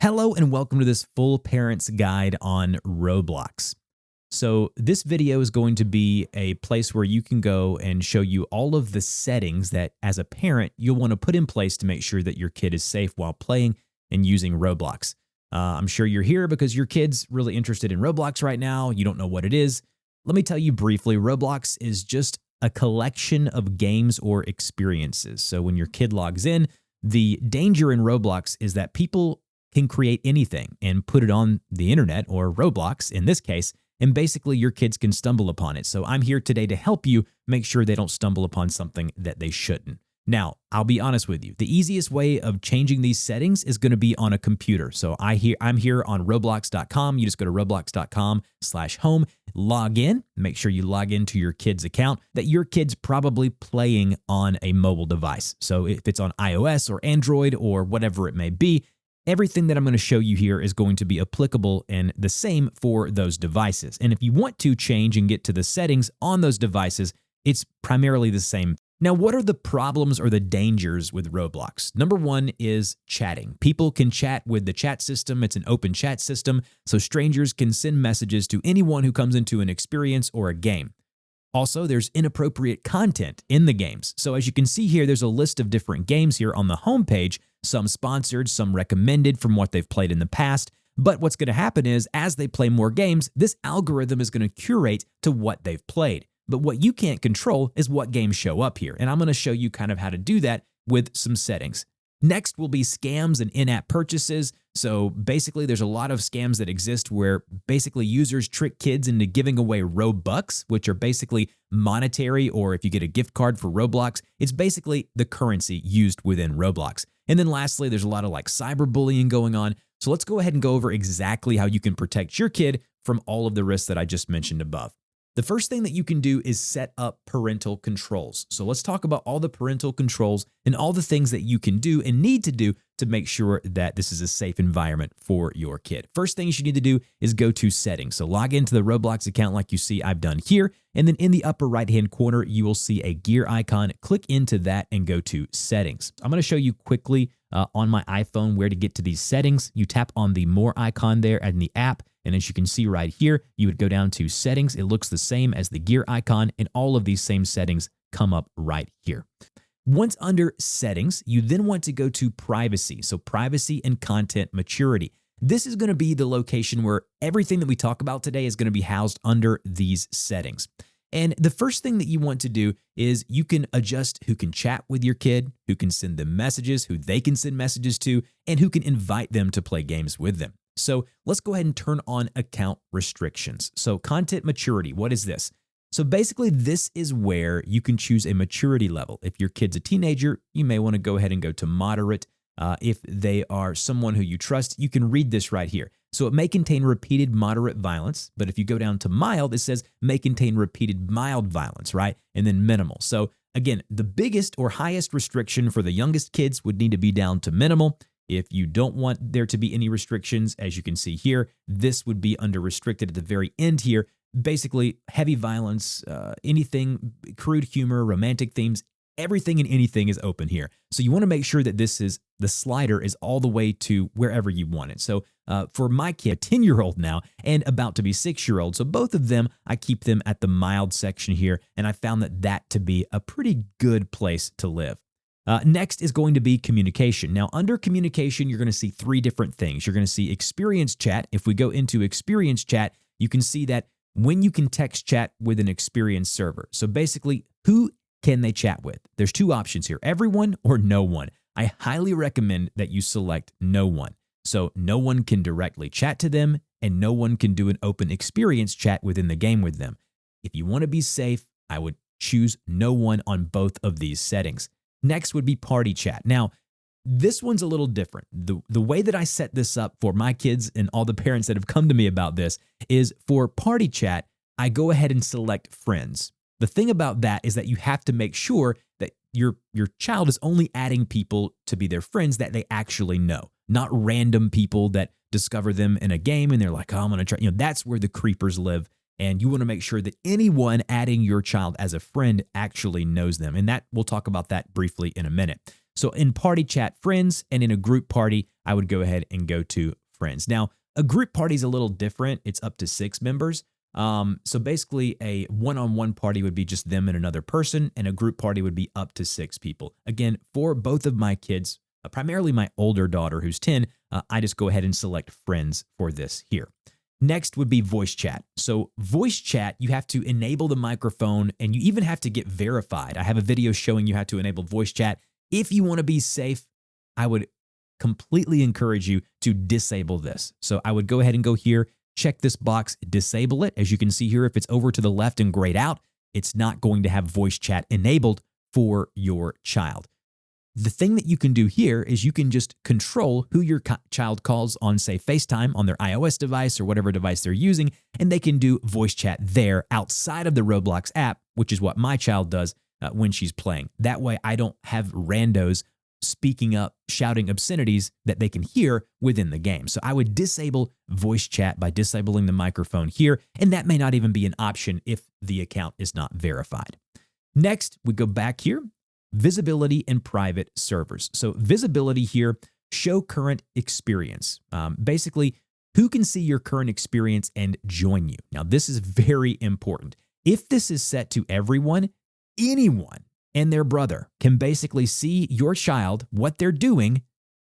Hello and welcome to this full parent's guide on Roblox. So this video is going to be a place where you can go and show you all of the settings that as a parent you'll want to put in place to make sure that your kid is safe while playing and using Roblox. I'm sure you're here because your kid's really interested in Roblox right now. You don't know what it is. Let me tell you briefly, Roblox is just a collection of games or experiences. So when your kid logs in, the danger in Roblox is that people can create anything and put it on the internet, or Roblox in this case, and basically your kids can stumble upon it. So I'm here today to help you make sure they don't stumble upon something that they shouldn't. Now, I'll be honest with you. The easiest way of changing these settings is going to be on a computer. So I'm here on Roblox.com. You just go to Roblox.com/home, log in, make sure you log into your kid's account that your kid's probably playing on a mobile device. So if it's on iOS or Android or whatever it may be, everything that I'm going to show you here is going to be applicable and the same for those devices. And if you want to change and get to the settings on those devices, it's primarily the same. Now, what are the problems or the dangers with Roblox? Number one is chatting. People can chat with the chat system. It's an open chat system, so strangers can send messages to anyone who comes into an experience or a game. Also, there's inappropriate content in the games. So as you can see here, there's a list of different games here on the homepage, some sponsored, some recommended from what they've played in the past. But what's going to happen is as they play more games, this algorithm is going to curate to what they've played. But what you can't control is what games show up here. And I'm going to show you kind of how to do that with some settings. Next will be scams and in-app purchases. So basically, there's a lot of scams that exist where basically users trick kids into giving away Robux, which are basically monetary, or if you get a gift card for Roblox, it's basically the currency used within Roblox. And then lastly, there's a lot of cyberbullying going on. So let's go ahead and go over exactly how you can protect your kid from all of the risks that I just mentioned above. The first thing that you can do is set up parental controls. So let's talk about all the parental controls and all the things that you can do and need to do to make sure that this is a safe environment for your kid. First thing you need to do is go to settings. So log into the Roblox account like you see I've done here. And then in the upper right-hand corner, you will see a gear icon. Click into that and go to settings. I'm going to show you quickly on my iPhone where to get to these settings. You tap on the more icon there in the app. And as you can see right here, you would go down to settings. It looks the same as the gear icon, and all of these same settings come up right here. Once under settings, you then want to go to privacy. So privacy and content maturity. This is going to be the location where everything that we talk about today is going to be housed under these settings. And the first thing that you want to do is you can adjust who can chat with your kid, who can send them messages, who they can send messages to, and who can invite them to play games with them. So let's go ahead and turn on account restrictions. So content maturity, what is this? So basically this is where you can choose a maturity level. If your kid's a teenager, you may want to go ahead and go to moderate. If they are someone who you trust, you can read this right here. So it may contain repeated moderate violence, but if you go down to mild, it says may contain repeated mild violence, right? And then minimal. So again, the biggest or highest restriction for the youngest kids would need to be down to minimal. If you don't want there to be any restrictions, as you can see here, this would be under restricted at the very end here. Basically, heavy violence, anything, crude humor, romantic themes, everything and anything is open here. So you want to make sure that the slider is all the way to wherever you want it. So for my kid, 10-year-old now, and about to be 6-year-old, so both of them, I keep them at the mild section here, and I found that to be a pretty good place to live. Next is going to be communication. Now, under communication, you're going to see three different things. You're going to see experience chat. If we go into experience chat, you can see that when you can text chat with an experience server. So basically, who can they chat with? There's two options here, everyone or no one. I highly recommend that you select no one. So no one can directly chat to them and no one can do an open experience chat within the game with them. If you want to be safe, I would choose no one on both of these settings. Next would be party chat. Now, this one's a little different. The way that I set this up for my kids and all the parents that have come to me about this is for party chat, I go ahead and select friends. The thing about that is that you have to make sure that your child is only adding people to be their friends that they actually know, not random people that discover them in a game and they're like, oh, I'm going to try. That's where the creepers live. And you want to make sure that anyone adding your child as a friend actually knows them. And we'll talk about that briefly in a minute. So in party chat, friends, and in a group party, I would go ahead and go to friends. Now, a group party is a little different. It's up to 6 members. So basically a one-on-one party would be just them and another person, and a group party would be up to 6 people. Again, for both of my kids, primarily my older daughter who's 10, I just go ahead and select friends for this here. Next would be voice chat. So voice chat, you have to enable the microphone and you even have to get verified. I have a video showing you how to enable voice chat. If you want to be safe, I would completely encourage you to disable this. So I would go ahead and go here, check this box, disable it. As you can see here, if it's over to the left and grayed out, it's not going to have voice chat enabled for your child. The thing that you can do here is you can just control who your child calls on, say, FaceTime on their iOS device or whatever device they're using, and they can do voice chat there outside of the Roblox app, which is what my child does when she's playing. That way, I don't have randos speaking up, shouting obscenities that they can hear within the game. So I would disable voice chat by disabling the microphone here, and that may not even be an option if the account is not verified. Next, we go back here. Visibility and private servers. So visibility here, show current experience. Basically, who can see your current experience and join you? Now, this is very important. If this is set to everyone, anyone and their brother can basically see your child, what they're doing,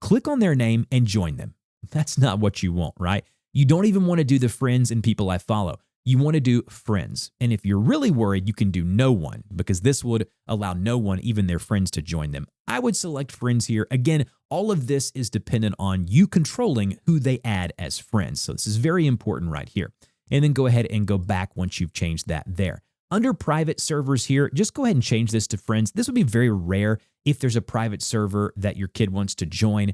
click on their name and join them. That's not what you want, right? You don't even want to do the friends and people I follow. You want to do friends. And if you're really worried, you can do no one, because this would allow no one, even their friends, to join them. I would select friends here. Again, all of this is dependent on you controlling who they add as friends. So this is very important right here. And then go ahead and go back once you've changed that there. Under private servers here, just go ahead and change this to friends. This would be very rare if there's a private server that your kid wants to join.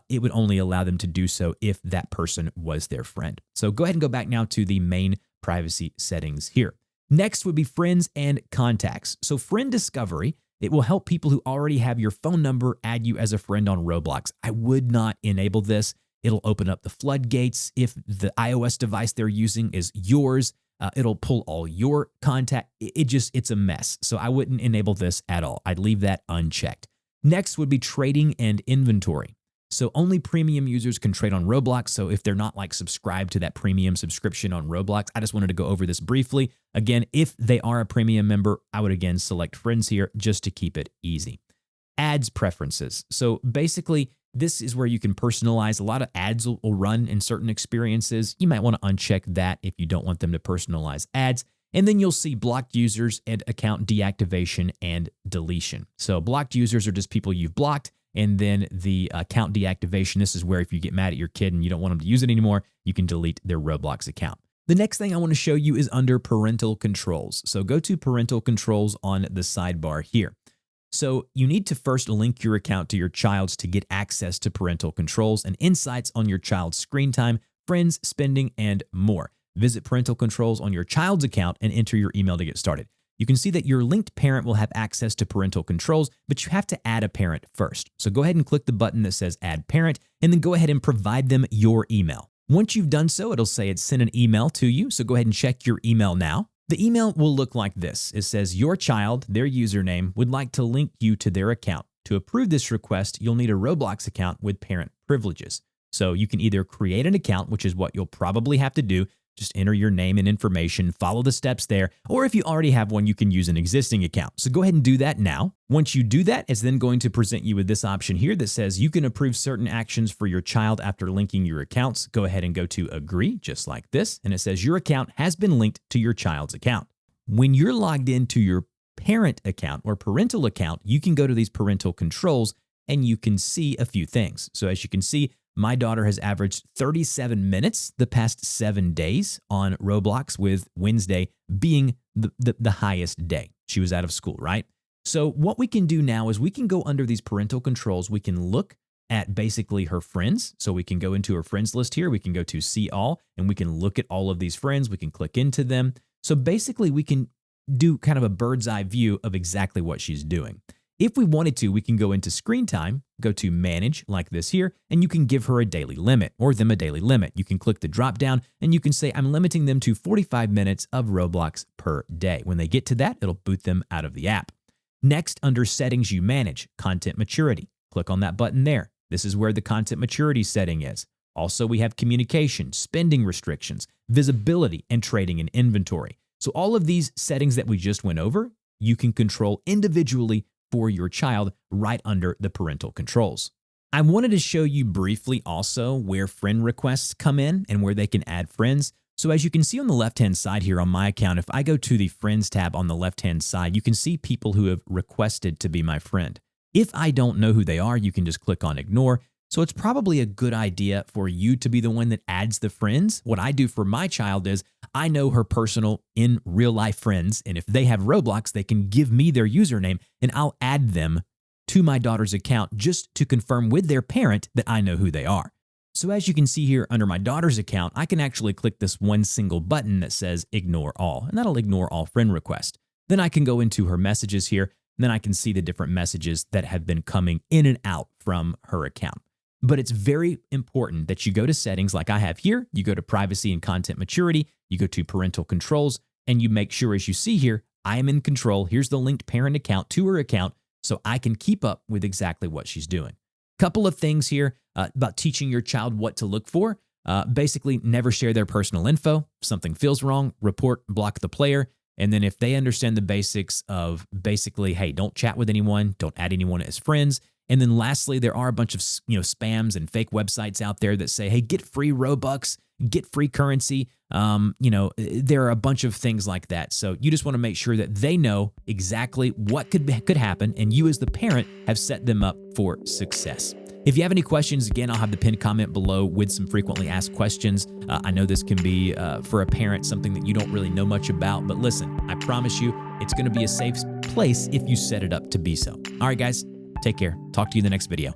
It would only allow them to do so if that person was their friend. So go ahead and go back now to the main privacy settings here. Next would be friends and contacts. So friend discovery, it will help people who already have your phone number add you as a friend on Roblox. I would not enable this. It'll open up the floodgates. If the iOS device they're using is yours, it'll pull all your contact. It's a mess. So I wouldn't enable this at all. I'd leave that unchecked. Next would be trading and inventory. So only premium users can trade on Roblox. So if they're not like subscribed to that premium subscription on Roblox, I just wanted to go over this briefly. Again, if they are a premium member, I would again select friends here just to keep it easy. Ads preferences. So basically, this is where you can personalize. A lot of ads will run in certain experiences. You might want to uncheck that if you don't want them to personalize ads. And then you'll see blocked users and account deactivation and deletion. So blocked users are just people you've blocked. And then the account deactivation, this is where if you get mad at your kid and you don't want them to use it anymore, you can delete their Roblox account. The next thing I want to show you is under parental controls. So go to parental controls on the sidebar here. So you need to first link your account to your child's to get access to parental controls and insights on your child's screen time, friends, spending, and more. Visit parental controls on your child's account and enter your email to get started. You can see that your linked parent will have access to parental controls, but you have to add a parent first. So go ahead and click the button that says Add Parent, and then go ahead and provide them your email. Once you've done so, it'll say it's sent an email to you, so go ahead and check your email now. The email will look like this. It says your child, their username, would like to link you to their account. To approve this request, you'll need a Roblox account with parent privileges. So you can either create an account, which is what you'll probably have to do, just enter your name and information, follow the steps there, or if you already have one, you can use an existing account. So go ahead and do that now. Once you do that, it's then going to present you with this option here that says you can approve certain actions for your child after linking your accounts. Go ahead and go to agree, just like this, and it says your account has been linked to your child's account. When you're logged into your parent account or parental account, you can go to these parental controls and you can see a few things. So as you can see, my daughter has averaged 37 minutes the past 7 days on Roblox, with Wednesday being the highest day. She was out of school, right? So what we can do now is we can go under these parental controls. We can look at basically her friends. So we can go into her friends list here. We can go to see all, and we can look at all of these friends. We can click into them. So basically we can do kind of a bird's eye view of exactly what she's doing. If we wanted to, we can go into screen time, go to manage like this here, and you can give her a daily limit or them a daily limit. You can click the drop down and you can say, I'm limiting them to 45 minutes of Roblox per day. When they get to that, it'll boot them out of the app. Next, under settings, you manage content maturity. Click on that button there. This is where the content maturity setting is. Also, we have communication, spending restrictions, visibility, and trading and inventory. So all of these settings that we just went over, you can control individually for your child right under the parental controls. I wanted to show you briefly also where friend requests come in and where they can add friends. So as you can see on the left-hand side here on my account, if I go to the Friends tab on the left-hand side, you can see people who have requested to be my friend. If I don't know who they are, you can just click on Ignore. So it's probably a good idea for you to be the one that adds the friends. What I do for my child is I know her personal in real life friends, and if they have Roblox, they can give me their username and I'll add them to my daughter's account just to confirm with their parent that I know who they are. So as you can see here under my daughter's account, I can actually click this one single button that says Ignore All, and that'll ignore all friend requests. Then I can go into her messages here, and then I can see the different messages that have been coming in and out from her account. But it's very important that you go to settings like I have here, you go to privacy and content maturity, you go to parental controls, and you make sure, as you see here, I am in control. Here's the linked parent account to her account so I can keep up with exactly what she's doing. Couple of things here about teaching your child what to look for. Basically, never share their personal info. If something feels wrong, report, block the player. And then if they understand the basics of basically, hey, don't chat with anyone, don't add anyone as friends. And then lastly, there are a bunch of spams and fake websites out there that say, hey, get free Robux, get free currency. There are a bunch of things like that. So you just want to make sure that they know exactly what could happen, and you as the parent have set them up for success. If you have any questions, again, I'll have the pinned comment below with some frequently asked questions. I know this can be, for a parent, something that you don't really know much about, but listen, I promise you, it's going to be a safe place if you set it up to be so. All right, guys, take care. Talk to you in the next video.